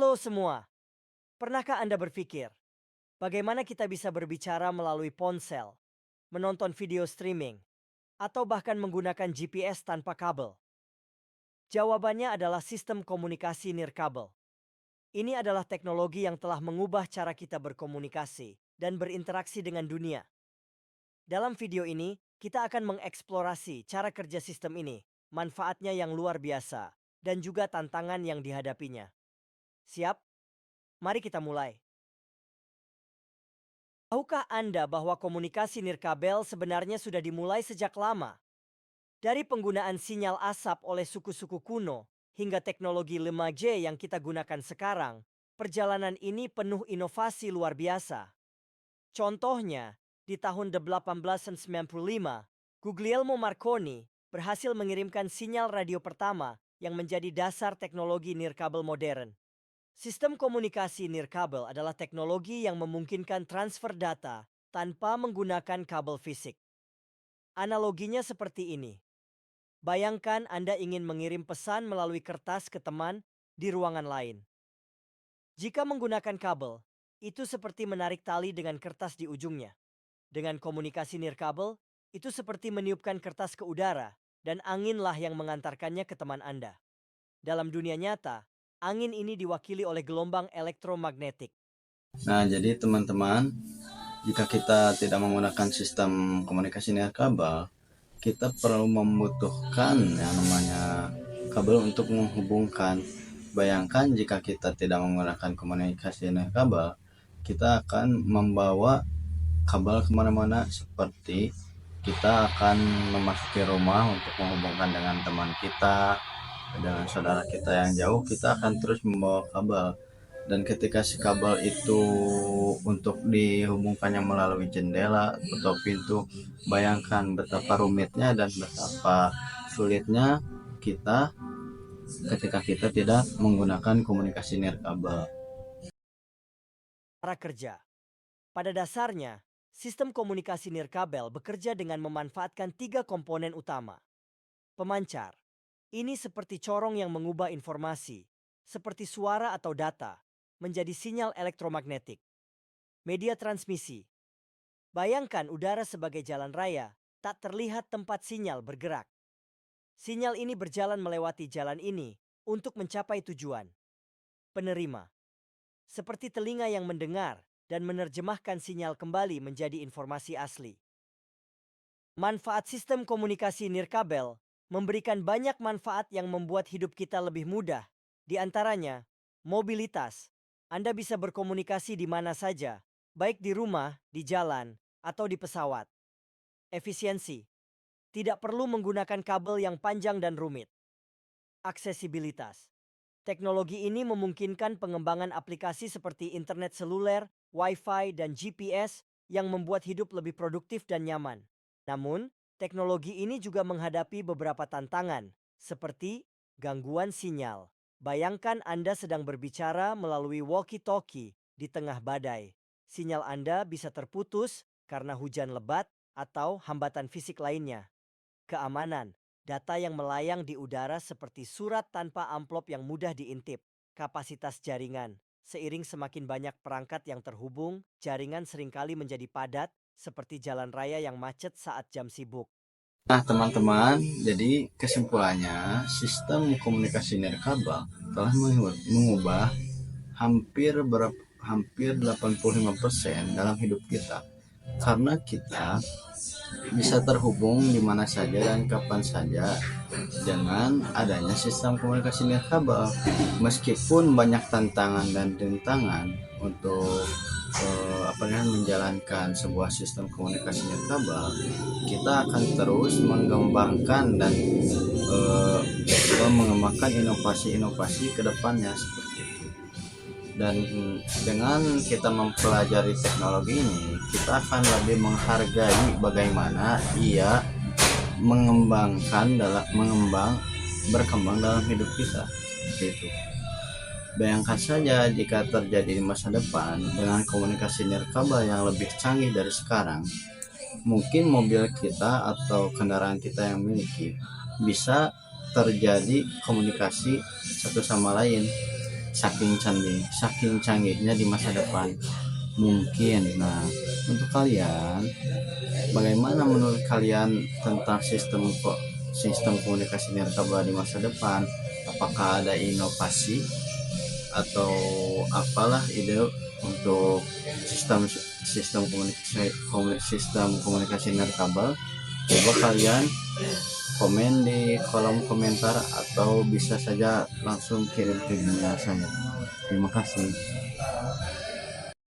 Halo semua, pernahkah Anda berpikir bagaimana kita bisa berbicara melalui ponsel, menonton video streaming, atau bahkan menggunakan GPS tanpa kabel? Jawabannya adalah sistem komunikasi nirkabel. Ini adalah teknologi yang telah mengubah cara kita berkomunikasi dan berinteraksi dengan dunia. Dalam video ini, kita akan mengeksplorasi cara kerja sistem ini, manfaatnya yang luar biasa, dan juga tantangan yang dihadapinya. Siap? Mari kita mulai. Tahukah Anda bahwa komunikasi nirkabel sebenarnya sudah dimulai sejak lama? Dari penggunaan sinyal asap oleh suku-suku kuno hingga teknologi 5G yang kita gunakan sekarang, perjalanan ini penuh inovasi luar biasa. Contohnya, di tahun 1895, Guglielmo Marconi berhasil mengirimkan sinyal radio pertama yang menjadi dasar teknologi nirkabel modern. Sistem komunikasi nirkabel adalah teknologi yang memungkinkan transfer data tanpa menggunakan kabel fisik. Analoginya seperti ini. Bayangkan Anda ingin mengirim pesan melalui kertas ke teman di ruangan lain. Jika menggunakan kabel, itu seperti menarik tali dengan kertas di ujungnya. Dengan komunikasi nirkabel, itu seperti meniupkan kertas ke udara dan anginlah yang mengantarkannya ke teman Anda. Dalam dunia nyata, angin ini diwakili oleh gelombang elektromagnetik. Nah, jadi teman-teman, jika kita tidak menggunakan sistem komunikasi nirkabel, kita perlu membutuhkan yang namanya kabel untuk menghubungkan. Bayangkan jika kita tidak menggunakan komunikasi nirkabel, kita akan membawa kabel kemana-mana, seperti kita akan memasuki rumah untuk menghubungkan dengan teman kita, dengan saudara kita yang jauh, kita akan terus membawa kabel. Dan ketika si kabel itu untuk dihubungkannya melalui jendela atau pintu, bayangkan betapa rumitnya dan betapa sulitnya kita ketika kita tidak menggunakan komunikasi nirkabel. Cara kerja. Pada dasarnya, sistem komunikasi nirkabel bekerja dengan memanfaatkan 3 komponen utama. Pemancar. Ini seperti corong yang mengubah informasi, seperti suara atau data, menjadi sinyal elektromagnetik. Media transmisi. Bayangkan udara sebagai jalan raya, tak terlihat tempat sinyal bergerak. Sinyal ini berjalan melewati jalan ini untuk mencapai tujuan. Penerima. Seperti telinga yang mendengar dan menerjemahkan sinyal kembali menjadi informasi asli. Manfaat sistem komunikasi nirkabel memberikan banyak manfaat yang membuat hidup kita lebih mudah. Di antaranya, mobilitas. Anda bisa berkomunikasi di mana saja, baik di rumah, di jalan, atau di pesawat. Efisiensi. Tidak perlu menggunakan kabel yang panjang dan rumit. Aksesibilitas. Teknologi ini memungkinkan pengembangan aplikasi seperti internet seluler, Wi-Fi, dan GPS yang membuat hidup lebih produktif dan nyaman. Namun, teknologi ini juga menghadapi beberapa tantangan, seperti gangguan sinyal. Bayangkan Anda sedang berbicara melalui walkie-talkie di tengah badai. Sinyal Anda bisa terputus karena hujan lebat atau hambatan fisik lainnya. Keamanan. Data yang melayang di udara seperti surat tanpa amplop yang mudah diintip. Kapasitas jaringan. Seiring semakin banyak perangkat yang terhubung, jaringan seringkali menjadi padat, seperti jalan raya yang macet saat jam sibuk. Nah, teman-teman, jadi kesimpulannya, sistem komunikasi nirkabel telah mengubah hampir 85% dalam hidup kita, karena kita bisa terhubung di mana saja dan kapan saja dengan adanya sistem komunikasi nirkabel. Meskipun banyak tantangan dan rintangan untuk menjalankan sebuah sistem komunikasi nirkabel, kita akan terus mengembangkan dan mengembangkan inovasi-inovasi ke depannya seperti itu. Dan dengan kita mempelajari teknologi ini, kita akan lebih menghargai bagaimana ia berkembang dalam hidup kita. Gitu. Bayangkan saja jika terjadi di masa depan dengan komunikasi nirkabel yang lebih canggih dari sekarang, mungkin mobil kita atau kendaraan kita yang miliki bisa terjadi komunikasi satu sama lain. saking canggihnya di masa depan mungkin. Nah, untuk kalian, bagaimana menurut kalian tentang sistem komunikasi nirkabel di masa depan? Apakah ada inovasi atau apalah ide untuk sistem sistem komunikasi nirkabel? Coba kalian komen di kolom komentar atau bisa saja langsung kirim ke email saya. Terima kasih.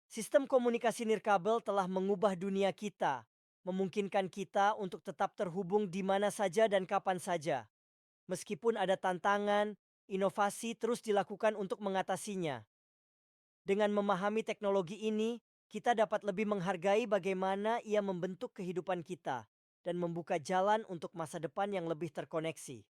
Sistem komunikasi nirkabel telah mengubah dunia kita, memungkinkan kita untuk tetap terhubung di mana saja dan kapan saja. Meskipun ada tantangan, inovasi terus dilakukan untuk mengatasinya. Dengan memahami teknologi ini, kita dapat lebih menghargai bagaimana ia membentuk kehidupan kita dan membuka jalan untuk masa depan yang lebih terkoneksi.